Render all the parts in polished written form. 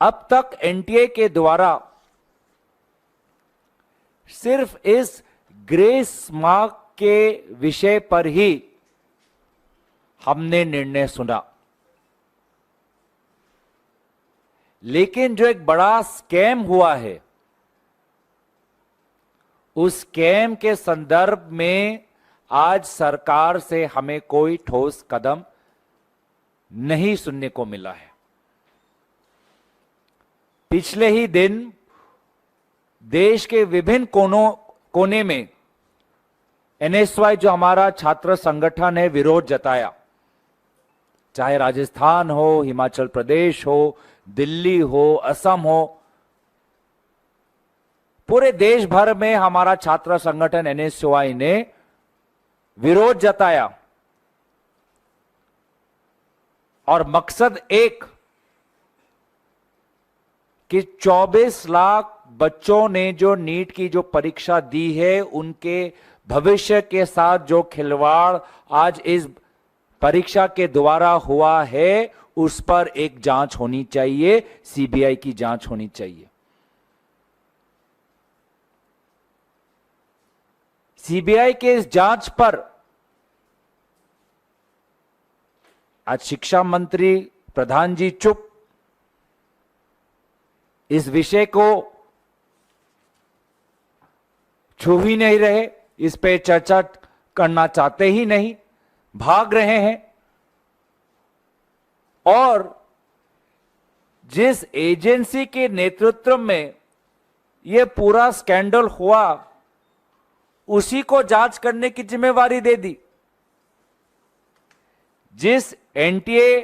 अब तक एनटीए के द्वारा सिर्फ इस ग्रेस मार्क के विषय पर ही हमने निर्णय सुना, लेकिन जो एक बड़ा स्कैम हुआ है, उस स्कैम के संदर्भ में आज सरकार से हमें कोई ठोस कदम नहीं सुनने को मिला है। पिछले ही दिन देश के विभिन्न कोने में एनएसवाई जो हमारा छात्र संगठन है, विरोध जताया। चाहे राजस्थान हो, हिमाचल प्रदेश हो, दिल्ली हो, असम हो, पूरे देश भर में हमारा छात्र संगठन एनएसवाई ने विरोध जताया। और मकसद एक कि 24 लाख बच्चों ने जो नीट की जो परीक्षा दी है, उनके भविष्य के साथ जो खिलवाड़ आज इस परीक्षा के द्वारा हुआ है, उस पर एक जांच होनी चाहिए, सीबीआई की जांच होनी चाहिए। सीबीआई के इस जांच पर आज शिक्षा मंत्री प्रधान जी चुप, इस विषय को छू ही नहीं रहे, इस पे चर्चा करना चाहते ही नहीं, भाग रहे हैं। और जिस एजेंसी के नेतृत्व में यह पूरा स्कैंडल हुआ, उसी को जांच करने की जिम्मेवारी दे दी। जिस एनटीए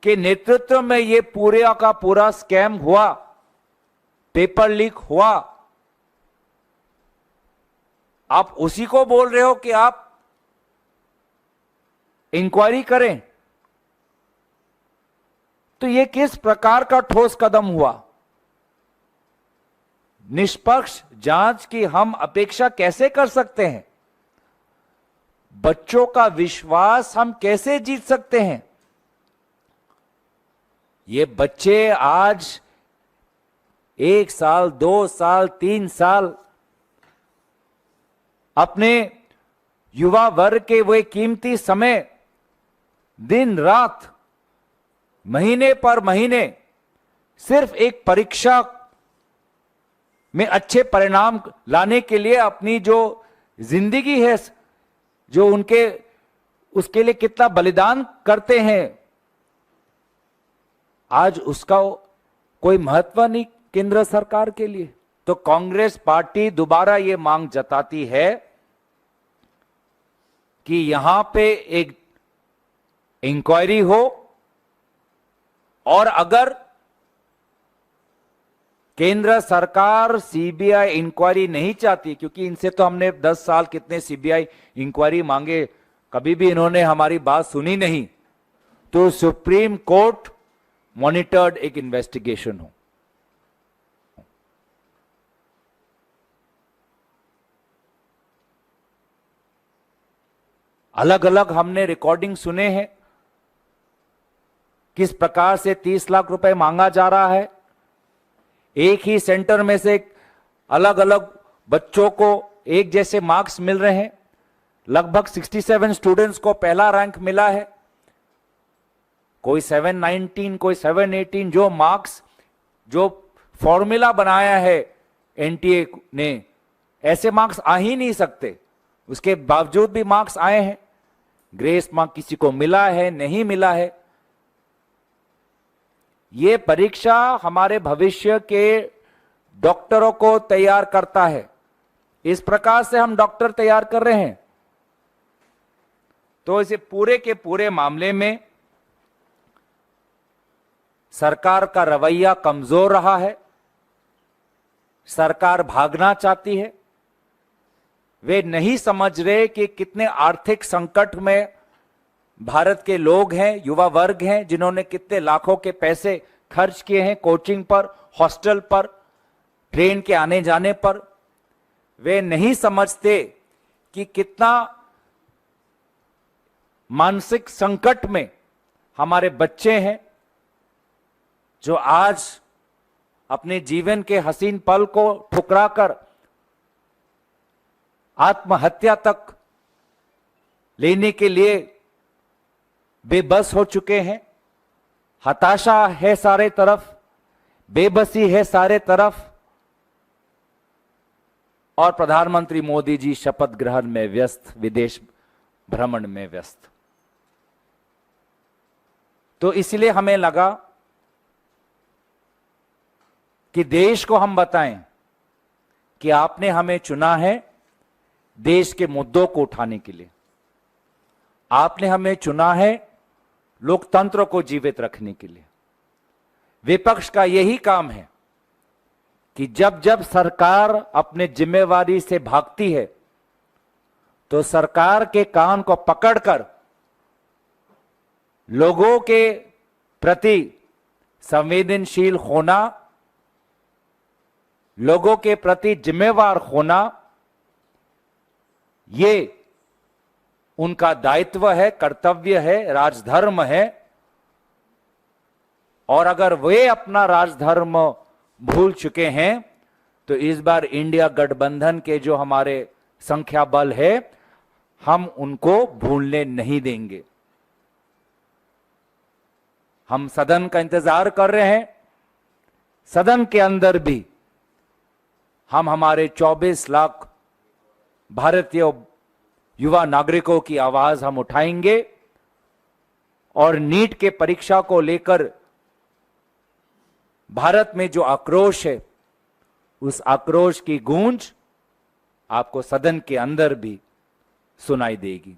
के नेतृत्व में यह पूरे का पूरा स्कैम हुआ, पेपर लीक हुआ, आप उसी को बोल रहे हो कि आप इंक्वायरी करें। तो यह किस प्रकार का ठोस कदम हुआ? निष्पक्ष जांच की हम अपेक्षा कैसे कर सकते हैं? बच्चों का विश्वास हम कैसे जीत सकते हैं? ये बच्चे आज 1 साल, 2 साल, 3 साल अपने युवा वर्ग के वे कीमती समय दिन रात, महीने पर महीने सिर्फ एक परीक्षा में अच्छे परिणाम लाने के लिए अपनी जो जिंदगी है, जो उनके उसके लिए कितना बलिदान करते हैं, आज उसका कोई महत्व नहीं केंद्र सरकार के लिए। तो कांग्रेस पार्टी दोबारा ये मांग जताती है कि यहां पे एक इंक्वायरी हो, और अगर केंद्र सरकार सीबीआई इंक्वायरी नहीं चाहती, क्योंकि इनसे तो हमने 10 साल कितने सीबीआई इंक्वायरी मांगे, कभी भी इन्होंने हमारी बात सुनी नहीं, तो सुप्रीम कोर्ट मॉनिटर्ड एक इन्वेस्टिगेशन हो। अलग अलग हमने रिकॉर्डिंग सुने हैं किस प्रकार से 30 लाख रुपए मांगा जा रहा है। एक ही सेंटर में से अलग अलग बच्चों को एक जैसे मार्क्स मिल रहे हैं। लगभग 67 स्टूडेंट्स को पहला रैंक मिला है, कोई 719, कोई 718। जो मार्क्स, जो फॉर्मूला बनाया है एनटीए ने, ऐसे मार्क्स आ ही नहीं सकते। उसके बावजूद भी मार्क्स आए हैं। ग्रेस मार्क किसी को मिला है, नहीं मिला है। ये परीक्षा हमारे भविष्य के डॉक्टरों को तैयार करता है। इस प्रकार से हम डॉक्टर तैयार कर रहे हैं। तो इसे पूरे के पूरे मामले में सरकार का रवैया कमजोर रहा है। सरकार भागना चाहती है। वे नहीं समझ रहे कि कितने आर्थिक संकट में भारत के लोग हैं, युवा वर्ग हैं, जिन्होंने कितने लाखों के पैसे खर्च किए हैं कोचिंग पर, हॉस्टल पर, ट्रेन के आने जाने पर। वे नहीं समझते कि कितना मानसिक संकट में हमारे बच्चे हैं जो आज अपने जीवन के हसीन पल को ठुकराकर आत्महत्या तक लेने के लिए बेबस हो चुके हैं। हताशा है सारे तरफ, बेबसी है सारे तरफ, और प्रधानमंत्री मोदी जी शपथ ग्रहण में व्यस्त, विदेश भ्रमण में व्यस्त। तो इसलिए हमें लगा कि देश को हम बताएं कि आपने हमें चुना है देश के मुद्दों को उठाने के लिए, आपने हमें चुना है लोकतंत्र को जीवित रखने के लिए। विपक्ष का यही काम है कि जब जब सरकार अपने जिम्मेवारी से भागती है तो सरकार के कान को पकड़कर लोगों के प्रति संवेदनशील होना, लोगों के प्रति जिम्मेवार होना, ये उनका दायित्व है, कर्तव्य है, राजधर्म है। और अगर वे अपना राजधर्म भूल चुके हैं तो इस बार इंडिया गठबंधन के जो हमारे संख्या बल है, हम उनको भूलने नहीं देंगे। हम सदन का इंतजार कर रहे हैं। सदन के अंदर भी हम हमारे 24 लाख भारतीय युवा नागरिकों की आवाज हम उठाएंगे और नीट के परीक्षा को लेकर भारत में जो आक्रोश है, उस आक्रोश की गूंज आपको सदन के अंदर भी सुनाई देगी।